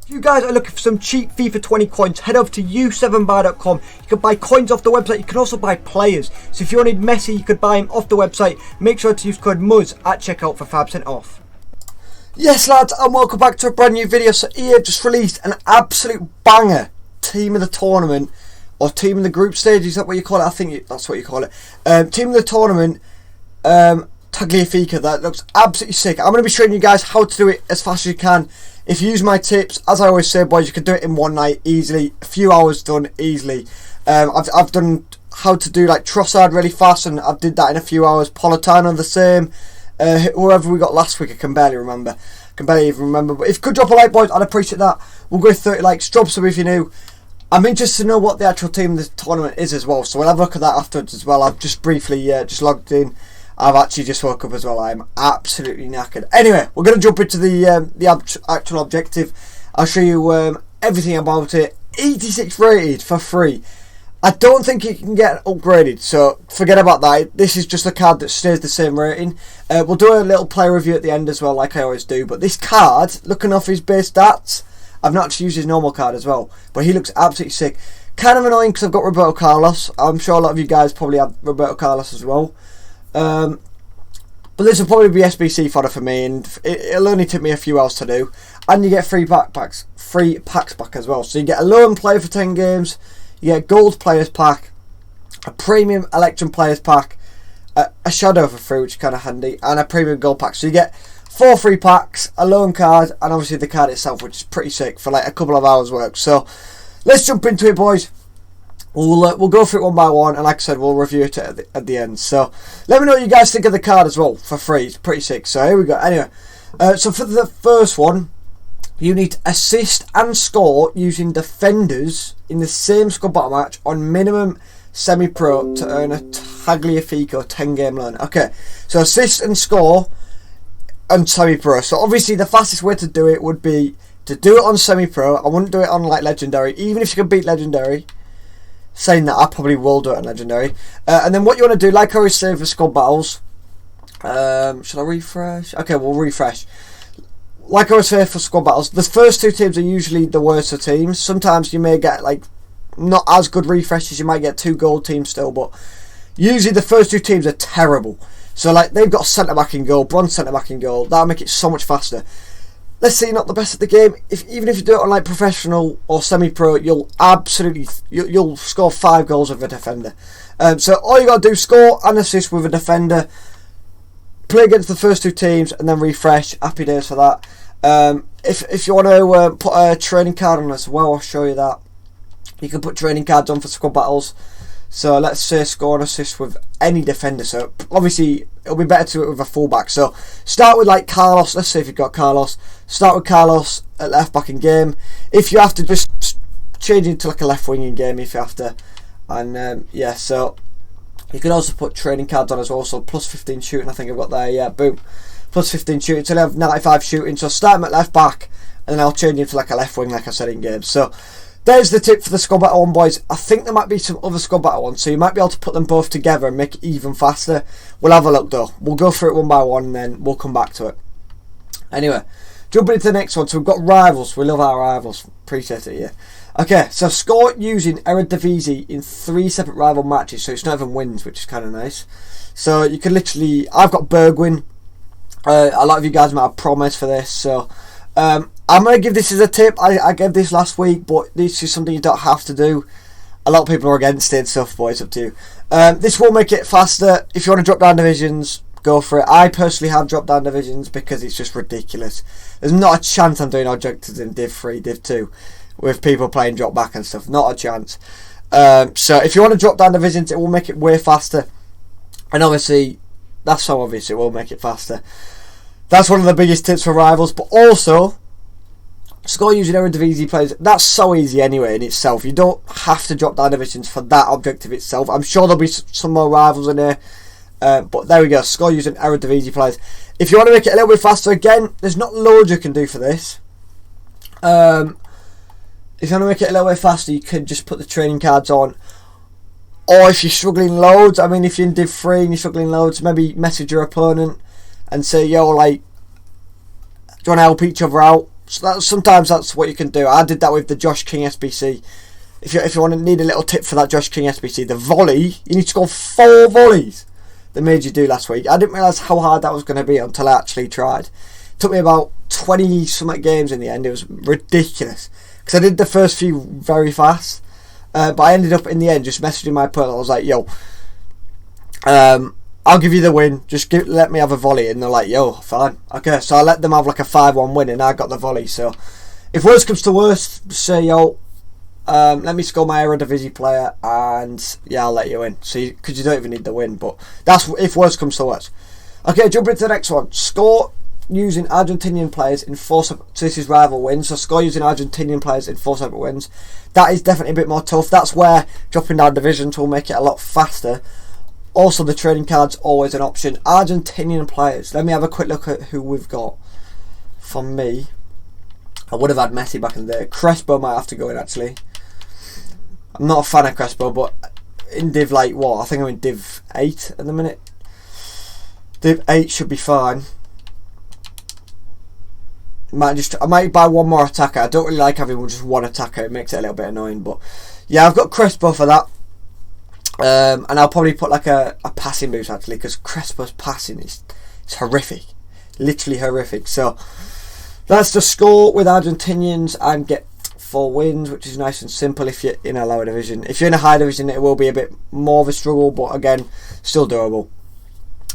If you guys are looking for some cheap FIFA 20 coins, head over to u7buy.com. You can buy coins off the website. You can also buy players. So if you wanted Messi, you could buy him off the website. Make sure to use code Muzz at checkout for 5% off. Yes, lads, and welcome back to a brand new video. So EA have just released an absolute banger team of the tournament, or team of the group stage. Is that what you call it? I think that's what you call it. Team of the tournament. Tagliafico. That looks absolutely sick. I'm going to be showing you guys how to do it as fast as you can. If you use my tips, as I always say, boys, you can do it in one night easily. A few hours done easily. I've done how to do like Trossard really fast, and I did that in a few hours. Politano the same. Whoever we got last week, I can barely remember. But if you could drop a like, boys, I'd appreciate that. We'll go 30 likes. Drop some if you're new. I'm interested to know what the actual team of the tournament is as well, so we'll have a look at that afterwards as well. I've just briefly just logged in. I've actually just woke up as well. I'm absolutely knackered. Anyway, we're going to jump into the actual objective. I'll show you everything about it. 86 rated for free. I don't think it can get upgraded, so forget about that. This is just a card that stays the same rating. We'll do a little player review at the end as well, like I always do. But this card, looking off his base stats, I've not actually used his normal card as well, but he looks absolutely sick. Kind of annoying because I've got Roberto Carlos. I'm sure a lot of you guys probably have Roberto Carlos as well. But this will probably be SBC fodder for me, and it'll only take me a few hours to do. And you get free packs back as well. So you get a loan player for 10 games, you get a gold players pack, a premium election players pack, a shadow for free, which is kind of handy, and a premium gold pack. So you get 4 free packs, a loan card, and obviously the card itself, which is pretty sick for like a couple of hours work. So let's jump into it, boys. We'll go through it one by one, and like I said, we'll review it at the end. So let me know what you guys think of the card as well for free. It's pretty sick. So here we go. Anyway, so for the first one, you need to assist and score using defenders in the same squad battle match on minimum semi-pro to earn a Tagliafico 10-game loan. Okay, so assist and score on semi-pro. So obviously the fastest way to do it would be to do it on semi-pro. I wouldn't do it on like legendary, even if you can beat legendary. Saying that, I probably will do it on legendary. And then what you want to do, like I always say for squad battles, should I refresh? Okay, we'll refresh. Like I always say for squad battles, the first 2 teams are usually the worst of teams. Sometimes you may get like not as good refreshes. You might get 2 gold teams still, but usually the first 2 teams are terrible. So like they've got centre back in goal, bronze centre back in goal. That'll make it so much faster. Let's say you're not the best at the game. Even if you do it on like professional or semi-pro, you'll score 5 goals with a defender. So all you got to do, score and assist with a defender. Play against the first 2 teams and then refresh. Happy days for that. If you want to put a training card on as well, I'll show you that. You can put training cards on for squad battles. So let's say score and assist with any defender. So obviously it'll be better to do it with a fullback. So start with like Carlos. Let's say if you've got Carlos, start with Carlos at left back in game. If you have to, just change into like a left wing in game if you have to. And yeah, so you can also put training cards on as well. So plus 15 shooting, I think I've got there. Yeah, boom, plus 15 shooting. So I have 95 shooting. So start him at left back, and then I'll change him to like a left wing, like I said in game. So there's the tip for the squad battle one, boys. I think there might be some other squad battle ones, so you might be able to put them both together and make it even faster. We'll have a look though. We'll go through it one by one and then we'll come back to it. Anyway, jumping into the next one. So we've got rivals. We love our rivals. Appreciate it, yeah. Okay, so score using Eredivisie in 3 separate rival matches, so it's not even wins, which is kind of nice. So you can literally, I've got Bergwijn. A lot of you guys might have promised for this, so I'm going to give this as a tip. I gave this last week, but this is something you don't have to do. A lot of people are against it and stuff, but it's up to you. This will make it faster. If you want to drop down divisions, go for it. I personally have dropped down divisions because it's just ridiculous. There's not a chance I'm doing objectives in Div 3, Div 2 with people playing drop back and stuff. Not a chance. So if you want to drop down divisions, it will make it way faster. And obviously, that's so obvious, it will make it faster. That's one of the biggest tips for rivals, but also score using Eredivisie players. That's so easy anyway in itself. You don't have to drop down divisions for that objective itself. I'm sure there'll be some more rivals in there, but there we go. Score using Eredivisie players. If you want to make it a little bit faster, again, there's not loads you can do for this. If you want to make it a little bit faster, you can just put the training cards on. Or if you're struggling loads, I mean, if you're in Div 3 and you're struggling loads, maybe message your opponent and say, yo, like, do you want to help each other out? So sometimes that's what you can do. I did that with the Josh King SBC. If you want to need a little tip for that Josh King SBC, the volley, you need to score 4 volleys. They made you do last week. I didn't realise how hard that was going to be until I actually tried. It took me about 20 something games in the end. It was ridiculous because I did the first few very fast, but I ended up in the end just messaging my opponent. I was like, yo, I'll give you the win, just let me have a volley. And they're like, yo, fine, okay. So I let them have like a 5-1 win and I got the volley. So if worst comes to worst, say, yo, let me score my Eredivisie player and yeah, I'll let you in. So because you don't even need the win, but that's if worst comes to worst. Okay, jump into the next one. Score using Argentinian players in 4 separate, so this is rival wins, so score using Argentinian players in 4 separate wins. That is definitely a bit more tough. That's where dropping down divisions will make it a lot faster. Also, the trading card's always an option. Argentinian players. Let me have a quick look at who we've got. For me, I would have had Messi back in the day. Crespo might have to go in, actually. I'm not a fan of Crespo, but in Div, like, what? I think I'm in Div 8 at the minute. Div 8 should be fine. I might buy one more attacker. I don't really like having just one attacker. It makes it a little bit annoying, but yeah, I've got Crespo for that. And I'll probably put like a passing boost actually, because Crespo's passing is horrific, literally horrific. So that's the score with Argentinians and get 4 wins, which is nice and simple if you're in a lower division. If you're in a high division, it will be a bit more of a struggle, but again, still doable.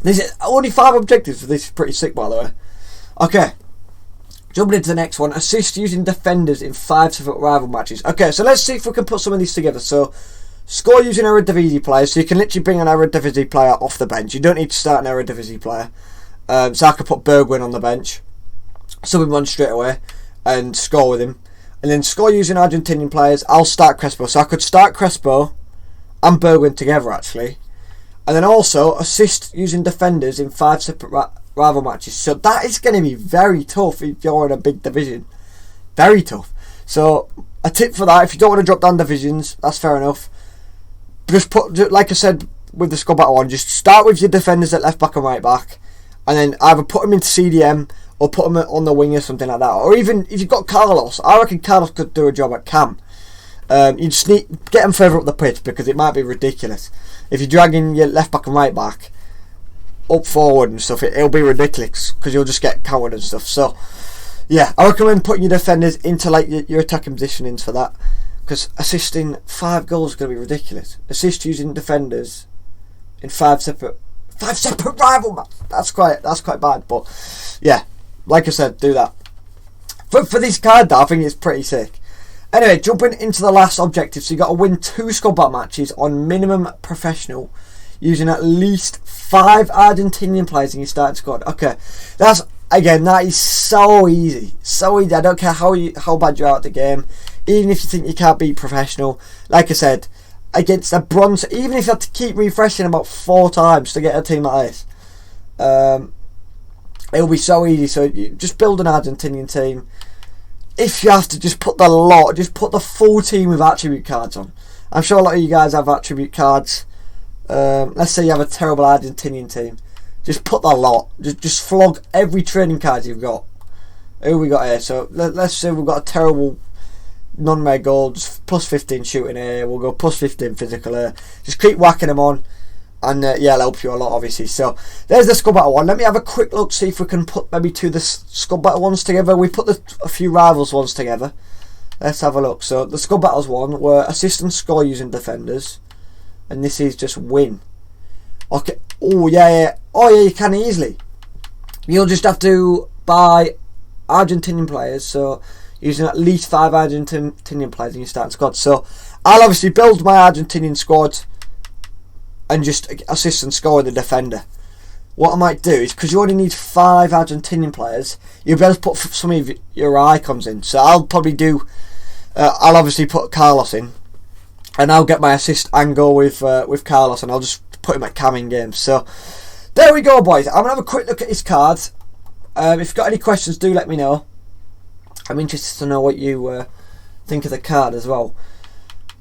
This is only 5 objectives, so this is pretty sick, by the way. Okay, jumping into the next one. Assist using defenders in 5 separate rival matches. Okay, so let's see if we can put some of these together. So score using Eredivisie players, so you can literally bring an Eredivisie player off the bench. You don't need to start an Eredivisie player. So I could put Bergwijn on the bench, sub him on straight away, and score with him. And then score using Argentinian players, I'll start Crespo. So I could start Crespo and Bergwijn together, actually. And then also assist using defenders in 5 separate rival matches. So that is going to be very tough if you're in a big division. Very tough. So a tip for that, if you don't want to drop down divisions, that's fair enough. Just put, like I said with the squad battle one, just start with your defenders at left back and right back, and then either put them into CDM or put them on the wing or something like that. Or even if you've got Carlos, I reckon Carlos could do a job at cam. You just need get them further up the pitch because it might be ridiculous if you're dragging your left back and right back up forward and stuff. It'll be ridiculous because you'll just get countered and stuff. So yeah, I recommend putting your defenders into like your attacking positionings for that. Because assisting 5 goals is going to be ridiculous. Assist using defenders in 5 separate rival matches. That's quite bad. But yeah, like I said, do that. For this card, though, I think it's pretty sick. Anyway, jumping into the last objective. So you got to win 2 squad battle matches on minimum professional, using at least 5 Argentinian players in your starting squad. Okay, that is so easy. So easy. I don't care how bad you're at the game. Even if you think you can't beat professional, like I said, against a bronze, even if you have to keep refreshing about 4 times to get a team like this, it'll be so easy. So you just build an Argentinian team. If you have to just put the full team with attribute cards on. I'm sure a lot of you guys have attribute cards. Let's say you have a terrible Argentinian team. Just put the lot. Just flog every training card you've got. Who we got here? So let's say we've got a terrible non-red goal, just plus 15 shooting here, we'll go plus 15 physical here. Just keep whacking them on, and yeah, it'll help you a lot, obviously. So there's the squad battle one. Let me have a quick look, see if we can put maybe 2 of the squad battle ones together. We put a few rivals ones together. Let's have a look. So the squad battles one were assist and score using defenders, and this is just win. Okay. Oh yeah. Oh yeah, you can easily. You'll just have to buy Argentinian players. So using at least 5 Argentinian players in your starting squad. So I'll obviously build my Argentinian squad and just assist and score with the defender. What I might do is, because you only need 5 Argentinian players, you'll be able to put some of your icons in. So I'll probably do, I'll obviously put Carlos in, and I'll get my assist and go with Carlos, and I'll just put him at cam in games. So there we go, boys. I'm going to have a quick look at his cards. If you've got any questions, do let me know. I'm interested to know what you think of the card as well.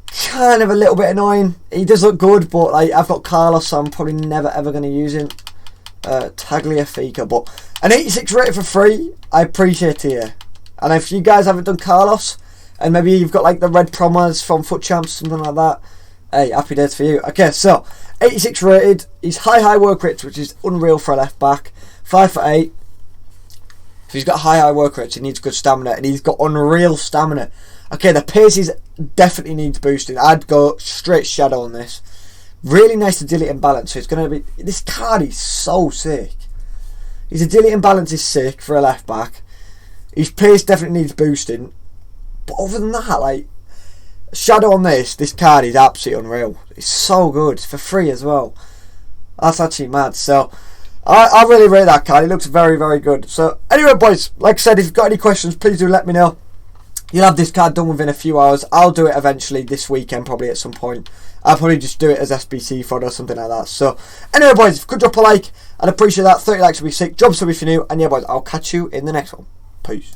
Kind of a little bit annoying. He does look good, but like, I've got Carlos, so I'm probably never ever going to use him. Tagliafico, but an 86 rated for free. I appreciate it here. And if you guys haven't done Carlos, and maybe you've got like the red promos from Foot Champs, something like that, hey, happy days for you. Okay, so 86 rated. He's high work rates, which is unreal for a left back. 5'8". If he's got high work rates, he needs good stamina, and he's got unreal stamina. Okay, the pace is definitely needs boosting. I'd go straight shadow on this. Really nice agility and balance. So it's gonna be, this card is so sick. His agility and balance is sick for a left back. His pace definitely needs boosting. But other than that, like, shadow on this card is absolutely unreal. It's so good. It's for free as well. That's actually mad. So I really rate that card. It looks very, very good. So anyway, boys, like I said, if you've got any questions, please do let me know. You'll have this card done within a few hours. I'll do it eventually this weekend, probably at some point. I'll probably just do it as SBC fodder or something like that. So anyway, boys, if you could drop a like, I'd appreciate that. 30 likes would be sick. Drop sub if you're new. And yeah, boys, I'll catch you in the next one. Peace.